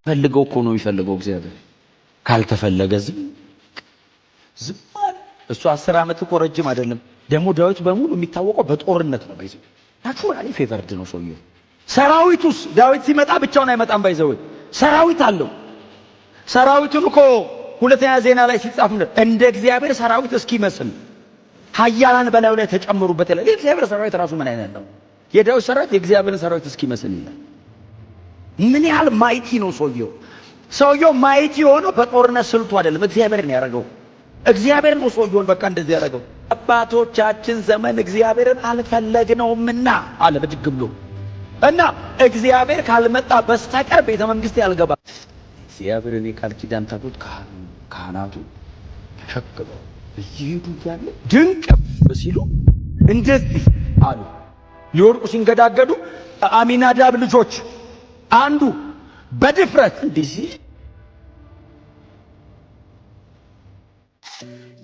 ፈልገው እኮ ነው የሚፈልገው እግዚአብሔር። ካልተፈለገ ዝም እሱ 10 ዓመት እኮ ረጅም አይደለም። ደግሞ ዳዊት በሙሉ የሚታወቀው በጦርነት ነው። ባይዘው ናቹራሊ ፌቨርድ ነው ሰውየው። ሰራዊቱስ ዳዊት ሲመጣ ብቻውን አይመጣም። ባይዘው ሰራዊት አለው። ሰራዊቱን እኮ ሁለተኛ ዜና ላይ ሲጻፍ እንደ እግዚአብሔር ሰራዊት እስኪመስል ኃያላን በላዩ ላይ ተጨመሩበት ይላል። የእግዚአብሔር ሰራዊት ራሱ ምን አይነት ነው? የዳዊት ሰራዊት የእግዚአብሔርን ሰራዊት እስኪመስል ይላል። ምን ያህል ማይቲ ነው ሰውየው። ሰውየው ማይቲ የሆነው በጦርነት ስልቱ አይደለም፣ እግዚአብሔር ነው ያደረገው። እግዚአብሔር ነው ሰውየውን በቃ እንደዚህ ያደረገው። አባቶቻችን ዘመን እግዚአብሔርን አልፈለግነውምና አለ ብድግ ብሎ እና እግዚአብሔር ካልመጣ በስተቀር ቤተ መንግስት ያልገባ። እግዚአብሔርን የቃል ኪዳን ታቦት ካህናቱ ተሸክመው እየሄዱ እያለ ድንቅ ሲሉ እንደዚህ አሉ። ሊወድቁ ሲንገዳገዱ አሚናዳብ ልጆች አንዱ በድፍረት እንዲህ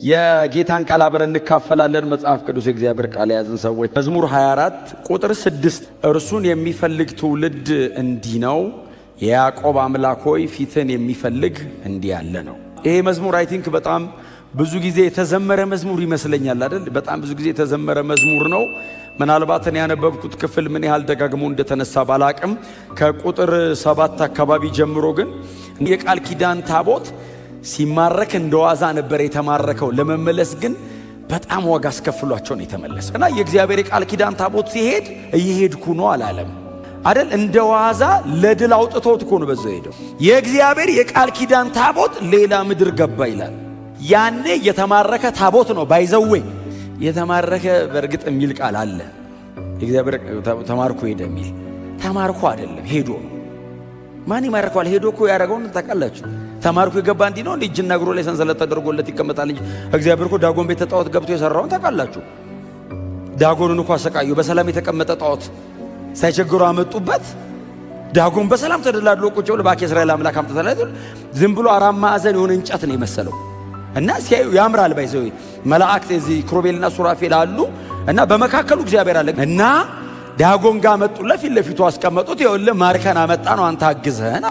የጌታን ቃል አብረን እንካፈላለን። መጽሐፍ ቅዱስ የእግዚአብሔር ቃል የያዝን ሰዎች መዝሙር 24 ቁጥር 6 እርሱን የሚፈልግ ትውልድ እንዲህ ነው፣ የያዕቆብ አምላክ ሆይ ፊትን የሚፈልግ እንዲህ ያለ ነው። ይሄ መዝሙር አይ ቲንክ በጣም ብዙ ጊዜ የተዘመረ መዝሙር ይመስለኛል አይደል? በጣም ብዙ ጊዜ የተዘመረ መዝሙር ነው። ምናልባት እኔ ያነበብኩት ክፍል ምን ያህል ደጋግሞ እንደተነሳ ባላቅም ከቁጥር 7 አካባቢ ጀምሮ ግን የቃል ኪዳን ታቦት ሲማረክ እንደዋዛ ነበር የተማረከው። ለመመለስ ግን በጣም ዋጋ አስከፍሏቸው ነው የተመለሰው። እና የእግዚአብሔር የቃል ኪዳን ታቦት ሲሄድ እየሄድኩ ነው አላለም አይደል? እንደዋዛ ለድል አውጥቶት እኮ ነው በዛው ሄደው። የእግዚአብሔር የቃል ኪዳን ታቦት ሌላ ምድር ገባ ይላል። ያኔ የተማረከ ታቦት ነው ባይዘዌ የተማረከ በእርግጥ የሚል ቃል አለ። እግዚአብሔር ተማርኮ ሄደ የሚል ተማርኮ አይደለም ሄዶ ነው። ማን ይማርከዋል? ሄዶ እኮ ያደረገውን ታውቃላችሁ። ተማርኮ የገባ እንዲህ ነው። እንዲህ እጅና እግሩ ላይ ሰንሰለት ተደርጎለት ይቀመጣል እንጂ እግዚአብሔር እኮ ዳጎን ቤተ ጣዖት ገብቶ የሰራውን ታውቃላችሁ። ዳጎንን እኮ አሰቃዩ። በሰላም የተቀመጠ ጣዖት ሳይቸግሩ አመጡበት። ዳጎን በሰላም ተደላድሎ ቁጭ ብሎ ባክ የእስራኤል አምላክ አምጥተለት ዝም ብሎ 4 ማዕዘን የሆነ እንጨት ነው የመሰለው እና ሲያዩ ያምራል። ባይዘው መላእክት እዚህ ክሩቤልና ሱራፌል አሉ እና በመካከሉ እግዚአብሔር አለ እና ዳጎን ጋር መጡለት። ፊት ለፊቱ አስቀመጡት። ይኸውልህ ማርከን አመጣ ነው አንተ አግዘህና።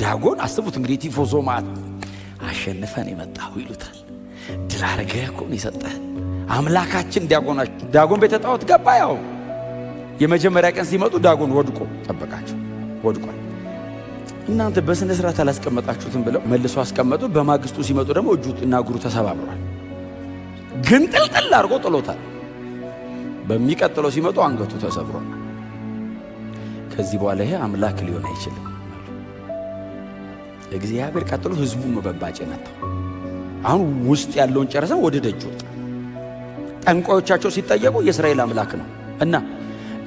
ዳጎን አስቡት እንግዲህ ቲፎዞ ማለት አሸንፈን የመጣው ይሉታል። ድል አድርገህ እኮ ነው የሰጠህ አምላካችን። ዳጎን ቤተ ጣዖት ገባ። ያው የመጀመሪያ ቀን ሲመጡ ዳጎን ወድቆ ጠበቃቸው። ወድቋል። እናንተ በስነ ስርዓት አላስቀመጣችሁትም ብለው መልሶ አስቀመጡ። በማግስቱ ሲመጡ ደግሞ እጁና እግሩ ተሰባብሯል። ግን ጥልጥል አድርጎ ጥሎታል። በሚቀጥለው ሲመጡ አንገቱ ተሰብሯል። ከዚህ በኋላ ይሄ አምላክ ሊሆን አይችልም። እግዚአብሔር ቀጥሎ ህዝቡ ነው በባጭ መጣው። አሁን ውስጥ ያለውን ጨርሰው ወደ ደጅ ወጣ። ጠንቋዮቻቸው ሲጠየቁ የእስራኤል አምላክ ነው እና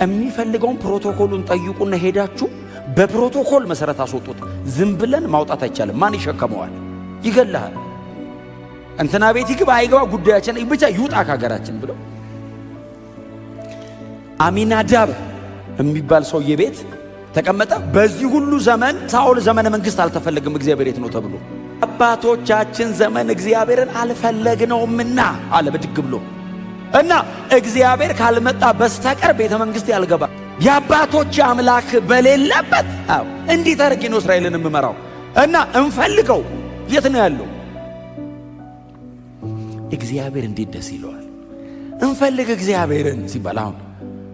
የሚፈልገውን ፕሮቶኮሉን ጠይቁና ሄዳችሁ በፕሮቶኮል መሰረት አስወጡት። ዝም ብለን ማውጣት አይቻልም። ማን ይሸከመዋል? ይገላል። እንትና ቤት ይግባ አይገባ ጉዳያችን ብቻ ይውጣ ከሀገራችን ብለው አሚናዳብ የሚባል ሰውዬ ቤት ተቀመጠ። በዚህ ሁሉ ዘመን ሳኦል ዘመነ መንግስት አልተፈለገም። እግዚአብሔር የት ነው ተብሎ አባቶቻችን ዘመን እግዚአብሔርን አልፈለግነውምና አለ ብድግ ብሎ እና እግዚአብሔር ካልመጣ በስተቀር ቤተ መንግስት ያልገባ የአባቶች አምላክ በሌለበት እንዴት አድርጌ ነው እስራኤልን የምመራው? እና እንፈልገው የት ነው ያለው? እግዚአብሔር እንዴት ደስ ይለዋል። እንፈልግ እግዚአብሔርን ሲባል አሁን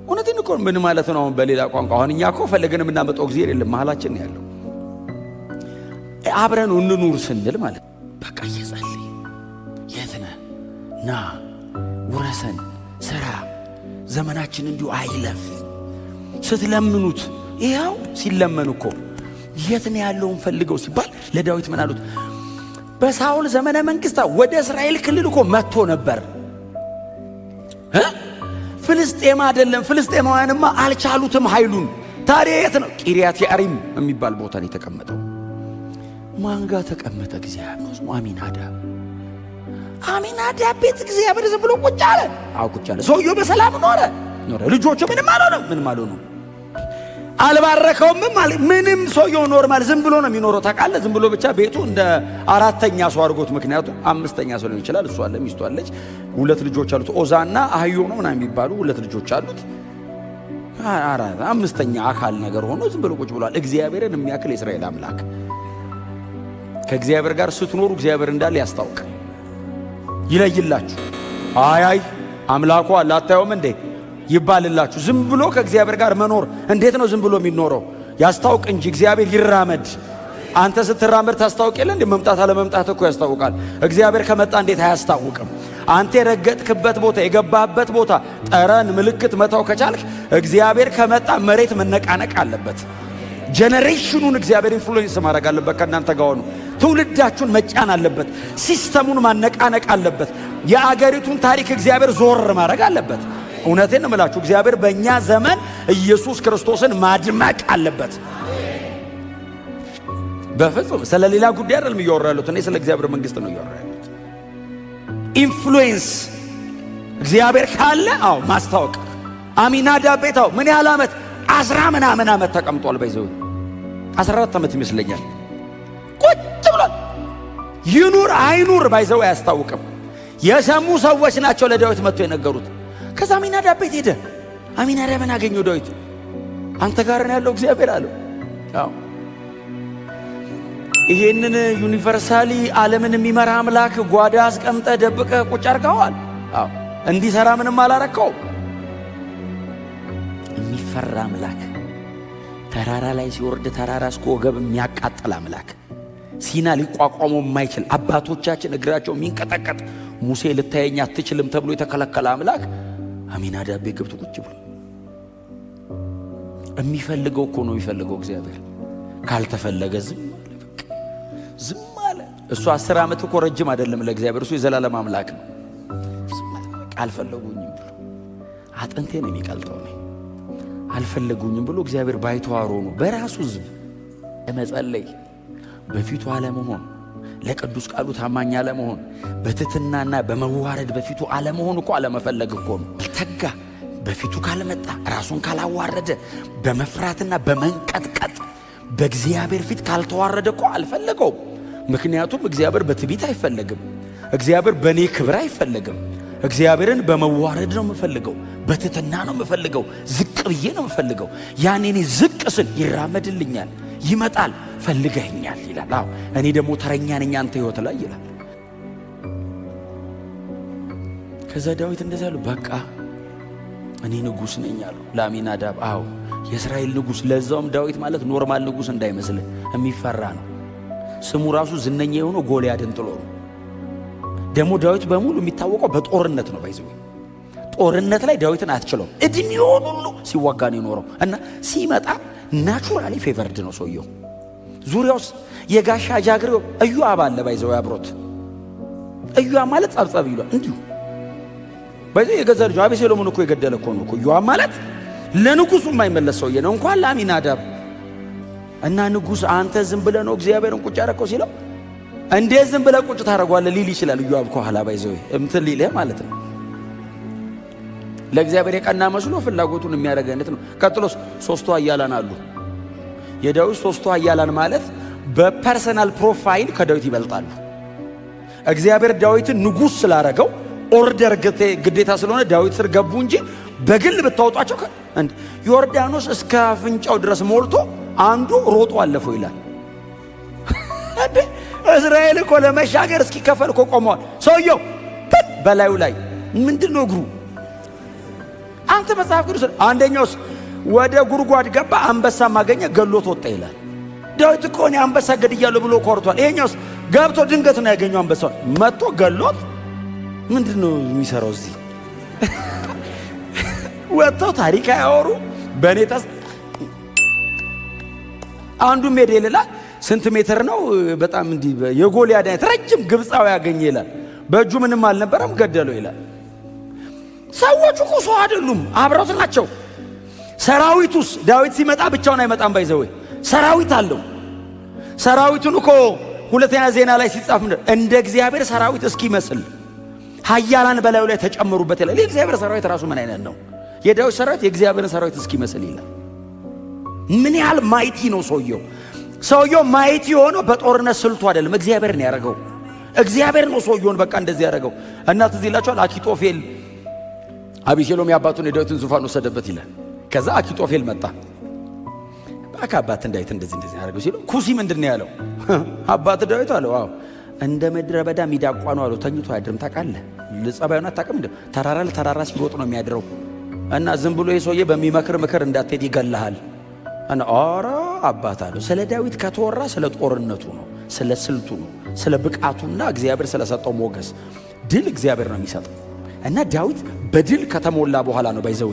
እውነትን እኮ ምን ማለት ነው? አሁን በሌላ ቋንቋ አሁን እኛ እኮ ፈለገን የምናመጣው እግዚአብሔር የለም መሃላችን ነው ያለው። አብረን እንኑር ስንል ማለት በቃ እየጸለይ የት ነህ ና ውረሰን ስራ ዘመናችን እንዲሁ አይለፍ ስትለምኑት ይኸው ሲለመኑ እኮ የት ነው ያለውን ፈልገው ሲባል ለዳዊት ምን አሉት? በሳኦል ዘመነ መንግስት ወደ እስራኤል ክልል እኮ መጥቶ ነበር። ፍልስጤም አይደለም ፍልስጤማውያንማ አልቻሉትም ኃይሉን። ታዲያ የት ነው? ቂርያት ያሪም የሚባል ቦታ ነው የተቀመጠው። ማን ጋር ተቀመጠ? እግዚአብሔር ነው። አሚናዳብ ቤት እግዚአብሔር ዝም ብሎ ቁጭ አለ። ቁጭ አለ። ሰውየው በሰላም ኖረ። ልጆቹ ምንም አልሆነም። አልባረከውም። ምንም ሰውየው ኖርማል ዝም ብሎ ነው የሚኖረው። ታውቃለህ፣ ዝም ብሎ ብቻ ቤቱ እንደ 4ኛ ሰው አድርጎት። ምክንያቱም 5ኛ ሰው ሊሆን ይችላል። እሱ አለ፣ ሚስቱ አለች፣ 2 ልጆች አሉት። ኦዛና አህዮ ነው ምናምን የሚባሉ 2 ልጆች አሉት። 5ኛ አካል ነገር ሆኖ ዝም ብሎ ቁጭ ብሏል። እግዚአብሔርን የሚያክል የእስራኤል አምላክ ከእግዚአብሔር ጋር ስትኖሩ እግዚአብሔር እንዳለ ያስታውቅ ይለይላችሁ። አይ አምላኩ አለ አታዩም እንዴ ይባልላችሁ። ዝም ብሎ ከእግዚአብሔር ጋር መኖር እንዴት ነው ዝም ብሎ የሚኖረው? ያስታውቅ እንጂ እግዚአብሔር ይራመድ። አንተ ስትራመድ ታስታውቅ የለ እንዴ? መምጣት አለ መምጣት እኮ ያስታውቃል። እግዚአብሔር ከመጣ እንዴት አያስታውቅም? አንተ የረገጥክበት ቦታ የገባህበት ቦታ ጠረን ምልክት መታው ከቻልክ እግዚአብሔር ከመጣ መሬት መነቃነቅ አለበት። ጄኔሬሽኑን እግዚአብሔር ኢንፍሉዌንስ ማድረግ አለበት። ከእናንተ ጋር ሆኖ ትውልዳችሁን መጫን አለበት። ሲስተሙን ማነቃነቅ አለበት። የአገሪቱን ታሪክ እግዚአብሔር ዞር ማድረግ አለበት። እውነቴን ነው የምላችሁ፣ እግዚአብሔር በእኛ ዘመን ኢየሱስ ክርስቶስን ማድመቅ አለበት። በፍጹም ስለ ሌላ ጉዳይ አይደለም እያወራ ያለሁት፣ እኔ ስለ እግዚአብሔር መንግስት ነው እያወራ ያለሁት። ኢንፍሉዌንስ እግዚአብሔር ካለ አዎ ማስታወቅ። አሚናዳብ ቤት አዎ ምን ያህል ዓመት 10 ምናምን ዓመት ተቀምጧል። በይዘው 14 ዓመት ይመስለኛል ቁጭ ብሏል። ይኑር አይኑር ባይዘው አያስታውቅም። የሰሙ ሰዎች ናቸው ለዳዊት መጥቶ የነገሩት። ከዛ አሚናዳብ ቤት ሄደ። አሚናዳብን አገኘው ዳዊት። አንተ ጋር ነው ያለው እግዚአብሔር አለው። አዎ ይሄንን ዩኒቨርሳሊ ዓለምን የሚመራ አምላክ ጓዳ አስቀምጠ ደብቀ ቁጭ አርጋዋል። አዎ እንዲሰራ ምንም አላረከው። የሚፈራ አምላክ ተራራ ላይ ሲወርድ ተራራ እስከ ወገብ የሚያቃጥል አምላክ፣ ሲና ሊቋቋመው የማይችል አባቶቻችን እግራቸው የሚንቀጠቀጥ ሙሴ ልታየኝ አትችልም ተብሎ የተከለከለ አምላክ አሚናዳብ ቤት ገብቶ ቁጭ ብሎ የሚፈልገው እኮ ነው የሚፈልገው እግዚአብሔር። ካልተፈለገ ዝም አለ። እሱ 10 ዓመት እኮ ረጅም አይደለም ለእግዚአብሔር። እሱ የዘላለም አምላክ ነው። አልፈለጉኝም ብሎ አጥንቴ ነው የሚቀልጠው ነው አልፈለጉኝም ብሎ እግዚአብሔር ባይተዋሮ ነው በራሱ ሕዝብ ለመጸለይ በፊቱ አለመሆን፣ ለቅዱስ ቃሉ ታማኝ አለመሆን፣ በትሕትናና በመዋረድ በፊቱ አለመሆን እኮ አለመፈለግ እኮ ነው። ተጋ በፊቱ ካልመጣ ራሱን ካላዋረደ በመፍራትና በመንቀጥቀጥ በእግዚአብሔር ፊት ካልተዋረደ እኮ አልፈለገውም። ምክንያቱም እግዚአብሔር በትዕቢት አይፈለግም። እግዚአብሔር በእኔ ክብር አይፈለግም። እግዚአብሔርን በመዋረድ ነው የምፈልገው፣ በትሕትና ነው የምፈልገው፣ ዝቅ ብዬ ነው የምፈልገው። ያኔ እኔ ዝቅ ስል ይራመድልኛል፣ ይመጣል፣ ፈልገኛል ይላል። አዎ እኔ ደግሞ ተረኛ ነኝ አንተ ሕይወት ላይ ይላል። ከዛ ዳዊት እንደዛ አሉ። በቃ እኔ ንጉሥ ነኝ አሉ ለአሚናዳብ። አዎ የእስራኤል ንጉሥ። ለዛውም ዳዊት ማለት ኖርማል ንጉሥ እንዳይመስልህ የሚፈራ ነው። ስሙ ራሱ ዝነኛ የሆነው ጎልያድን ጥሎ ነው። ደግሞ ዳዊት በሙሉ የሚታወቀው በጦርነት ነው። ባይዘው ጦርነት ላይ ዳዊትን አትችለውም። እድሜውን ሁሉ ሲዋጋ ነው የኖረው እና ሲመጣ ናቹራሊ ፌቨርድ ነው ሰውየው። ዙሪያውስ የጋሻ ጃግሬው ኢዮአብ አለ። ባይዘው አብሮት ኢዮአብ ማለት ጸብጸብ ይሏል እንዲሁ። ባይዘው የገዛ ልጁ አቤሴሎምን እኮ የገደለ እኮ ነው እኮ ኢዮአብ ማለት። ለንጉሱ የማይመለስ ሰውዬ ነው እንኳን ለአሚናዳብ እና ንጉሥ አንተ ዝም ብለህ ነው እግዚአብሔርን ቁጭ ያረከው ሲለው እንዴት ዝም ብለህ ቁጭ ታደርገዋለህ ሊል ይችላል። ኢዮአብ ከኋላ ባይዘው እምትን ሊልህ ማለት ነው። ለእግዚአብሔር የቀና መስሎ ፍላጎቱን የሚያደርግ አይነት ነው። ቀጥሎስ 3ቱ ኃያላን አሉ። የዳዊት 3ቱ ኃያላን ማለት በፐርሰናል ፕሮፋይል ከዳዊት ይበልጣሉ። እግዚአብሔር ዳዊትን ንጉሥ ስላረገው ኦርደር ግዴታ ስለሆነ ዳዊት ስር ገቡ እንጂ በግል ብታወጧቸው ዮርዳኖስ እስከ አፍንጫው ድረስ ሞልቶ አንዱ ሮጦ አለፈው ይላል። እስራኤል እኮ ለመሻገር እስኪከፈል እኮ ቆመዋል። ሰውየው በላዩ ላይ ምንድነው እግሩ? አንተ መጽሐፍ ቅዱስ አንደኛውስ ወደ ጉድጓድ ገባ፣ አንበሳ ማገኘ፣ ገሎት ወጣ ይላል። ዳዊት እኮ እኔ አንበሳ ገድያለሁ ብሎ ኮርቷል። ይሄኛውስ ገብቶ ድንገት ነው ያገኘው አንበሳውን መጥቶ ገሎት። ምንድነው የሚሰራው እዚህ? ወጥተው ታሪክ አያወሩ። በእኔ አንዱ ሜዳ ይላል። ስንት ሜትር ነው? በጣም እንዲህ የጎልያድ አይነት ረጅም ግብፃዊ ያገኘ ይላል። በእጁ ምንም አልነበረም፣ ገደለው ይላል። ሰዎቹ እኮ ሰው አይደሉም፣ አብረውት ናቸው። ሰራዊቱስ ዳዊት ሲመጣ ብቻውን አይመጣም። ባይዘው ሰራዊት አለው። ሰራዊቱን እኮ ሁለተኛ ዜና ላይ ሲጻፍ እንደ እግዚአብሔር ሰራዊት እስኪመስል ኃያላን በላዩ ላይ ተጨመሩበት ይላል። የእግዚአብሔር ሰራዊት ራሱ ምን አይነት ነው? የዳዊት ሰራዊት የእግዚአብሔርን ሰራዊት እስኪመስል ይላል። ምን ያህል ማይቲ ነው ሰውየው። ሰውየው ማይቲ የሆነው በጦርነት ስልቱ አይደለም፣ እግዚአብሔር ነው ያደረገው። እግዚአብሔር ነው ሰውየውን በቃ እንደዚህ ያደረገው። እና ትዝ ይላችኋል አኪጦፌል አቤሴሎም የአባቱን የዳዊትን ዙፋን ወሰደበት ይላል። ከዛ አኪጦፌል መጣ። አካባት ዳዊት እንደዚህ ያደርገው ሲሉ ኩሲ ምንድነው ያለው? አባት ዳዊት አለው አዎ እንደ ምድረ በዳ ሚዳቋ ነው አለው። ተኝቶ አያድርም ታውቃለህ? ለጸባዩና ታቀም ተራራ ለተራራ ሲሮጥ ነው የሚያድረው። እና ዝም ብሎ የሰውዬ በሚመክር ምክር እንዳትሄድ ይገላሃል። እና አራ አባት አለው። ስለ ዳዊት ከተወራ ስለ ጦርነቱ ነው፣ ስለ ስልቱ ነው፣ ስለ ብቃቱና እግዚአብሔር ስለሰጠው ሞገስ። ድል እግዚአብሔር ነው የሚሰጠው። እና ዳዊት በድል ከተሞላ በኋላ ነው ባይዘው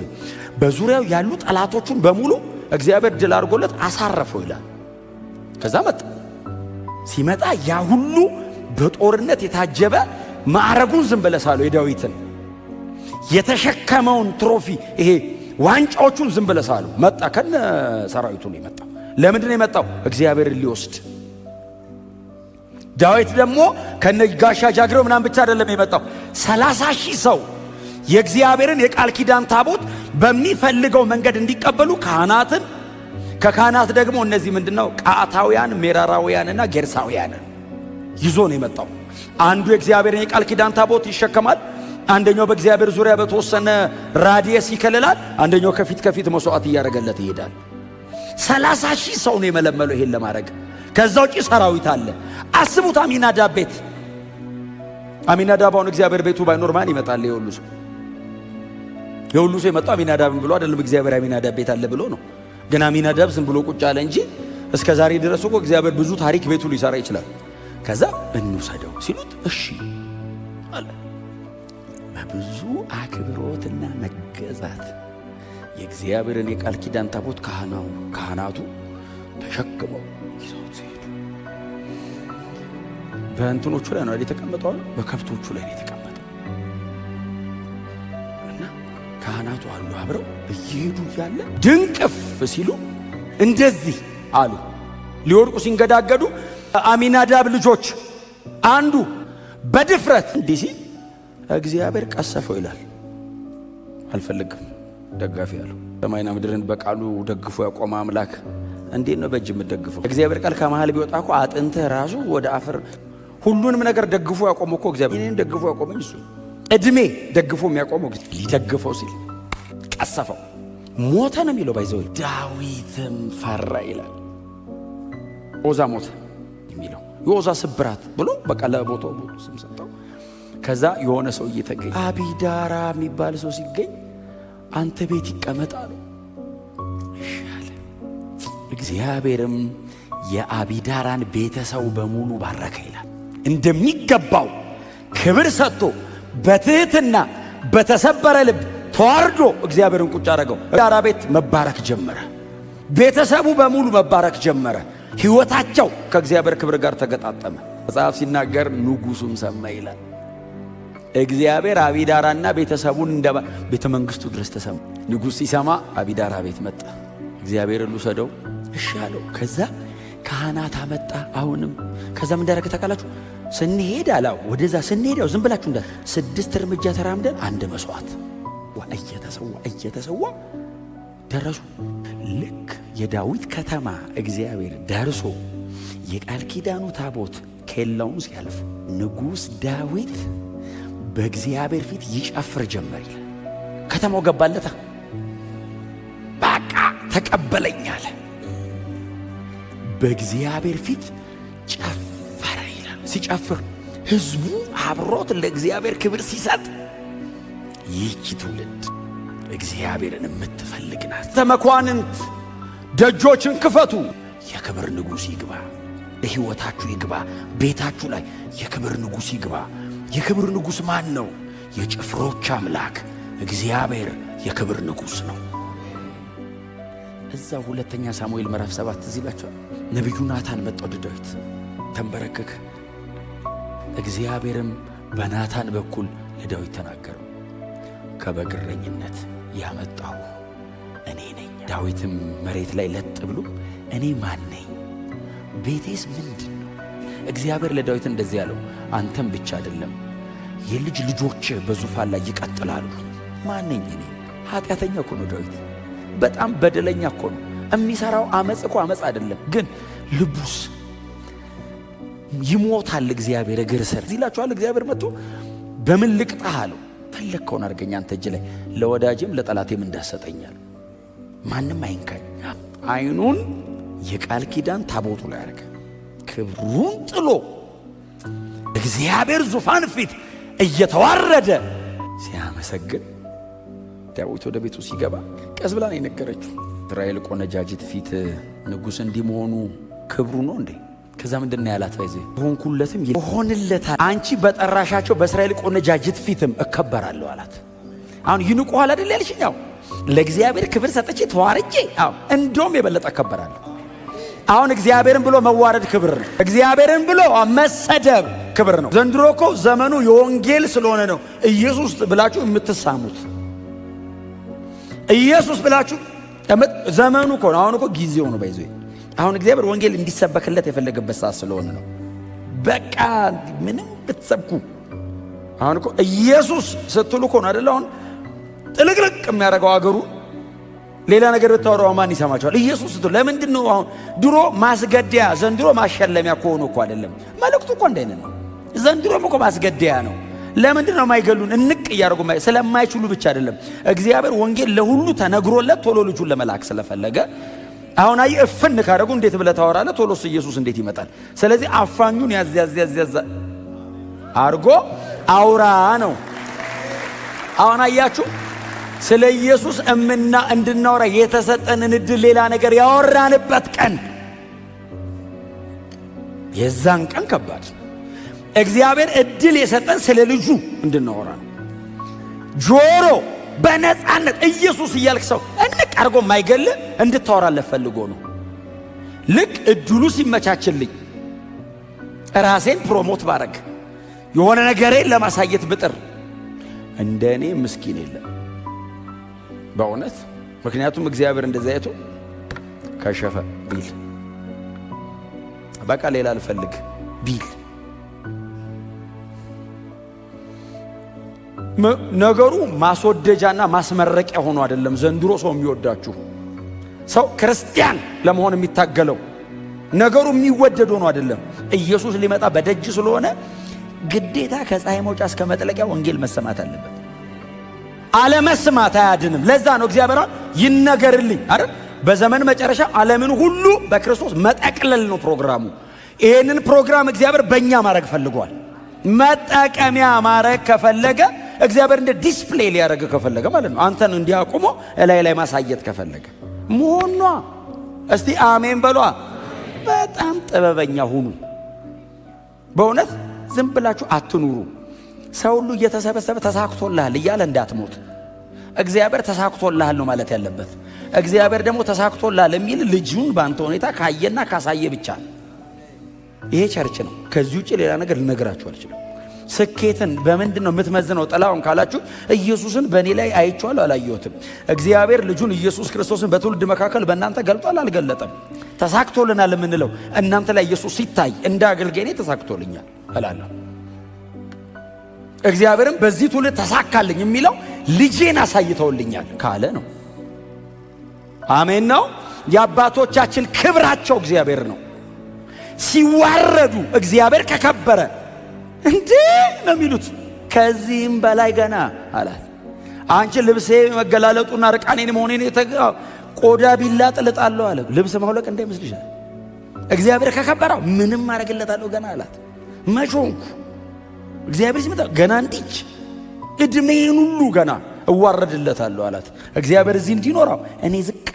በዙሪያው ያሉ ጠላቶቹን በሙሉ እግዚአብሔር ድል አድርጎለት አሳረፈው ይላል። ከዛ ሲመጣ ያ ሁሉ በጦርነት የታጀበ ማዕረጉን ዝም ብለሳለው የዳዊትን የተሸከመውን ትሮፊ ይሄ ዋንጫዎቹን ዝም ብለሳለው መጣ። ከነ ሰራዊቱ ነው የመጣው። ለምንድን ነው የመጣው? እግዚአብሔርን ሊወስድ። ዳዊት ደግሞ ከነ ጋሻ ጃግሬው ምናምን ብቻ አይደለም የመጣው። 30,000 ሰው የእግዚአብሔርን የቃል ኪዳን ታቦት በሚፈልገው መንገድ እንዲቀበሉ ካህናትን፣ ከካህናት ደግሞ እነዚህ ምንድነው ቃታውያን፣ ሜራራውያንና ጌርሳውያን ይዞ ነው የመጣው። አንዱ የእግዚአብሔርን የቃል ኪዳን ታቦት ይሸከማል፣ አንደኛው በእግዚአብሔር ዙሪያ በተወሰነ ራዲየስ ይከለላል፣ አንደኛው ከፊት መስዋዕት እያደረገለት ይሄዳል። 30,000 ሰው ነው የመለመለው ይሄን ለማድረግ። ከዛ ውጪ ሰራዊት አለ። አስቡት አሚናዳብ ቤት። አሚናዳብ አሁን እግዚአብሔር ቤቱ ባይኖር ማን ይመጣል? የሁሉ ሰው የመጣው አሚናዳብን ብሎ አይደለም፣ እግዚአብሔር አሚናዳብ ቤት አለ ብሎ ነው። ግን አሚናዳብ ዝም ብሎ ቁጭ አለ እንጂ እስከ ዛሬ ድረስ እኮ እግዚአብሔር ብዙ ታሪክ ቤቱ ሊሰራ ይችላል። ከዛ እንውሰደው ሲሉት እሺ አለ። በብዙ አክብሮትና መገዛት የእግዚአብሔርን የቃል ኪዳን ታቦት ካህናቱ ተሸክመው ይዘውት ሲሄዱ በእንትኖቹ ላይ ነው የተቀመጠው፣ በከብቶቹ ላይ ነው የተቀመጠው። እና ካህናቱ አሉ አብረው እየሄዱ እያለ ድንቅፍ ሲሉ እንደዚህ አሉ። ሊወድቁ ሲንገዳገዱ አሚናዳብ ልጆች አንዱ በድፍረት እንዲህ ሲል እግዚአብሔር ቀሰፈው ይላል። አልፈልግም ደጋፊ ያለው ሰማይና ምድርን በቃሉ ደግፎ ያቆመ አምላክ እንዴት ነው በእጅ የምትደግፈው? እግዚአብሔር ቃል ከመሃል ቢወጣ እኮ አጥንትህ ራሱ ወደ አፈር ሁሉንም ነገር ደግፎ ያቆመው እኮ እግዚአብሔር። እኔን ደግፎ ያቆመኝ እሱ፣ እድሜ ደግፎ የሚያቆመው ሊደግፈው ሲል ቀሰፈው። ሞተ ነው የሚለው ባይዘው። ዳዊትም ፈራ ይላል። ኦዛ ሞተ የሚለው የኦዛ ስብራት ብሎ በቃ ለቦታው ስም ሰጠው። ከዛ የሆነ ሰው እየተገኘ አቢዳራ የሚባል ሰው ሲገኝ አንተ ቤት ይቀመጣል ይሻለ። እግዚአብሔርም የአቢዳራን ቤተሰብ በሙሉ ባረከ ይላል። እንደሚገባው ክብር ሰጥቶ በትህትና በተሰበረ ልብ ተዋርዶ እግዚአብሔርን ቁጭ አደረገው። አቢዳራ ቤት መባረክ ጀመረ። ቤተሰቡ በሙሉ መባረክ ጀመረ። ሕይወታቸው ከእግዚአብሔር ክብር ጋር ተገጣጠመ። መጽሐፍ ሲናገር ንጉሡም ሰማ ይላል። እግዚአብሔር አቢዳራና ቤተሰቡን እንደ ቤተ መንግስቱ ድረስ ተሰማ። ንጉሥ ሲሰማ አቢዳራ ቤት መጣ። እግዚአብሔር ልውሰደው እሺ አለው። ከዛ ካህናት አመጣ። አሁንም ከዛ ምን እንዳደረገ ታውቃላችሁ? ስንሄድ አላው ወደዛ ስንሄድ ያው ዝም ብላችሁ 6 እርምጃ ተራምደን አንድ መስዋዕት እየተሰዋ ደረሱ። ልክ የዳዊት ከተማ እግዚአብሔር ደርሶ የቃል ኪዳኑ ታቦት ኬላውን ሲያልፍ ንጉሥ ዳዊት በእግዚአብሔር ፊት ይጨፍር ጀመር ይላል። ከተማው ገባለታ። በቃ ተቀበለኝ አለ። በእግዚአብሔር ፊት ጨፈረ ይላል። ሲጨፍር ሕዝቡ አብሮት ለእግዚአብሔር ክብር ሲሰጥ ይህች ትውልድ እግዚአብሔርን የምትፈልግ ናት። ተመኳንንት ደጆችን ክፈቱ፣ የክብር ንጉሥ ይግባ። ለሕይወታችሁ ይግባ። ቤታችሁ ላይ የክብር ንጉሥ ይግባ። የክብር ንጉሥ ማን ነው? የጭፍሮች አምላክ እግዚአብሔር የክብር ንጉሥ ነው። እዛ 2 ሳሙኤል ምዕራፍ 7 እዚህ ይላችኋል። ነቢዩ ናታን መጣ ወደ ዳዊት ተንበረከከ። እግዚአብሔርም በናታን በኩል ለዳዊት ተናገረው፣ ከበግረኝነት ያመጣሁ እኔ ነኝ። ዳዊትም መሬት ላይ ለጥ ብሎ እኔ ማን ነኝ? ቤቴስ ምንድን ነው? እግዚአብሔር ለዳዊት እንደዚህ ያለው አንተም ብቻ አይደለም የልጅ ልጆች በዙፋን ላይ ይቀጥላሉ። ማን ነኝ እኔ? ኃጢአተኛ እኮ ነው ዳዊት። በጣም በደለኛ እኮ ነው። የሚሰራው አመጽ እኮ አመጽ አይደለም፣ ግን ልቡስ ይሞታል። እግዚአብሔር እግር ስር ይላችኋል። እግዚአብሔር መጥቶ በምን ልቅጣህ አለው። ፈለግከውን አድርገኝ አንተ እጅ ላይ ለወዳጅም ለጠላቴም እንዳሰጠኛል። ማንም አይንካኝ። አይኑን የቃል ኪዳን ታቦቱ ላይ አረገ። ክብሩን ጥሎ እግዚአብሔር ዙፋን ፊት እየተዋረደ ሲያመሰግን ዳዊት ወደ ቤቱ ሲገባ ቀስ ብላ ነው የነገረችው። እስራኤል ቆነጃጅት ፊት ንጉሥ እንዲመሆኑ ክብሩ ነው እንዴ? ከዛ ምንድነው ያላት? ባይዘ ሆንኩለትም ይሆንለታል፣ አንቺ በጠራሻቸው በእስራኤል ቆነጃጅት ፊትም እከበራለሁ አላት። አሁን ይንቁሃል አይደል ያልሽኛው? ለእግዚአብሔር ክብር ሰጥቼ ተዋርጄ እንደውም የበለጠ እከበራለሁ። አሁን እግዚአብሔርን ብሎ መዋረድ ክብር ነው። እግዚአብሔርን ብሎ መሰደብ ክብር ነው። ዘንድሮ እኮ ዘመኑ የወንጌል ስለሆነ ነው ኢየሱስ ብላችሁ የምትሳሙት። ኢየሱስ ብላችሁ ዘመኑ እኮ ነው። አሁን እኮ ጊዜው ነው። ባይዘ አሁን እግዚአብሔር ወንጌል እንዲሰበክለት የፈለገበት ሰዓት ስለሆነ ነው። በቃ ምንም ብትሰብኩ አሁን እኮ ኢየሱስ ስትሉ እኮ ነው አይደል? አሁን ጥልቅልቅ የሚያደርገው አገሩ ሌላ ነገር ብታወራው ማን ይሰማቸዋል? ኢየሱስ ስትሉ ለምንድን ነው አሁን? ድሮ ማስገደያ፣ ዘንድሮ ማሸለሚያ ከሆኑ እኮ አይደለም። መልእክቱ እኮ እንደዚህ ነው። ዘንድሮም እኮ ማስገደያ ነው። ለምንድን ነው የማይገሉን? እንቅ እያደረጉ ስለማይችሉ ብቻ አይደለም። እግዚአብሔር ወንጌል ለሁሉ ተነግሮለት ቶሎ ልጁን ለመላክ ስለፈለገ አሁን አይ እፍን ካደረጉ እንዴት ብለህ ታወራለህ? ቶሎስ ኢየሱስ እንዴት ይመጣል? ስለዚህ አፋኙን ያዝ አርጎ አውራ ነው። አሁን አያችሁ ስለ ኢየሱስ እንድናወራ የተሰጠንን እድል ሌላ ነገር ያወራንበት ቀን፣ የዛን ቀን ከባድ። እግዚአብሔር እድል የሰጠን ስለ ልጁ እንድናወራ ነው። ጆሮ በነፃነት ኢየሱስ እያልክ ሰው እንቅ አርጎ ማይገል እንድታወራለት ፈልጎ ነው። ልክ እድሉ ሲመቻችልኝ ራሴን ፕሮሞት ባረግ የሆነ ነገሬን ለማሳየት ብጥር እንደኔ ምስኪን የለም በእውነት። ምክንያቱም እግዚአብሔር እንደዛ አይቶ ከሸፈ ቢል በቃ ሌላ አልፈልግ ቢል ነገሩ ማስወደጃና ማስመረቂያ ሆኖ አይደለም። ዘንድሮ ሰው የሚወዳችሁ ሰው ክርስቲያን ለመሆን የሚታገለው ነገሩ የሚወደድ ሆኖ አይደለም። ኢየሱስ ሊመጣ በደጅ ስለሆነ ግዴታ ከፀሐይ መውጫ እስከ መጥለቂያ ወንጌል መሰማት አለበት። አለመስማት አያድንም። ለዛ ነው እግዚአብሔር ይነገርልኝ አይደል? በዘመን መጨረሻ ዓለምን ሁሉ በክርስቶስ መጠቅለል ነው ፕሮግራሙ። ይሄንን ፕሮግራም እግዚአብሔር በእኛ ማድረግ ፈልጓል። መጠቀሚያ ማድረግ ከፈለገ እግዚአብሔር እንደ ዲስፕሌይ ሊያደርግ ከፈለገ ማለት ነው። አንተን እንዲያቆሞ ላይ ማሳየት ከፈለገ መሆኗ። እስቲ አሜን በሏ። በጣም ጥበበኛ ሁኑ። በእውነት ዝም ብላችሁ አትኑሩ። ሰው ሁሉ እየተሰበሰበ ተሳክቶልሃል እያለ እንዳትሞት። እግዚአብሔር ተሳክቶልሃል ነው ማለት ያለበት። እግዚአብሔር ደግሞ ተሳክቶልሃል የሚል ልጁን በአንተ ሁኔታ ካየና ካሳየ ብቻ። ይሄ ቸርች ነው። ከዚህ ውጭ ሌላ ነገር ልነግራችሁ አልችልም። ስኬትን በምንድን ነው የምትመዝነው ጥላውን ካላችሁ፣ ኢየሱስን በእኔ ላይ አይቼዋለሁ አላየሁትም። እግዚአብሔር ልጁን ኢየሱስ ክርስቶስን በትውልድ መካከል በእናንተ ገልጧል አልገለጠም? ተሳክቶልናል የምንለው እናንተ ላይ ኢየሱስ ሲታይ እንደ አገልጋይ ተሳክቶልኛል እላለሁ። እግዚአብሔርም በዚህ ትውልድ ተሳካልኝ የሚለው ልጄን አሳይተውልኛል ካለ ነው። አሜን ነው። የአባቶቻችን ክብራቸው እግዚአብሔር ነው። ሲዋረዱ እግዚአብሔር ከከበረ እንዴ ነው የሚሉት። ከዚህም በላይ ገና አላት። አንቺ ልብሴ መገላለጡና ርቃኔን መሆኔን ቆዳ ቢላጥ እልጣለሁ አለ። ልብስ ማውለቅ እንዳይመስልሻል። እግዚአብሔር ከከበረው ምንም ማድረግለታለሁ ገና አላት። መቾንኩ እግዚአብሔር ሲመጣ ገና እንዲች እድሜን ሁሉ ገና እዋረድለታለሁ አላት። እግዚአብሔር እዚህ እንዲኖረው እኔ ዝቅ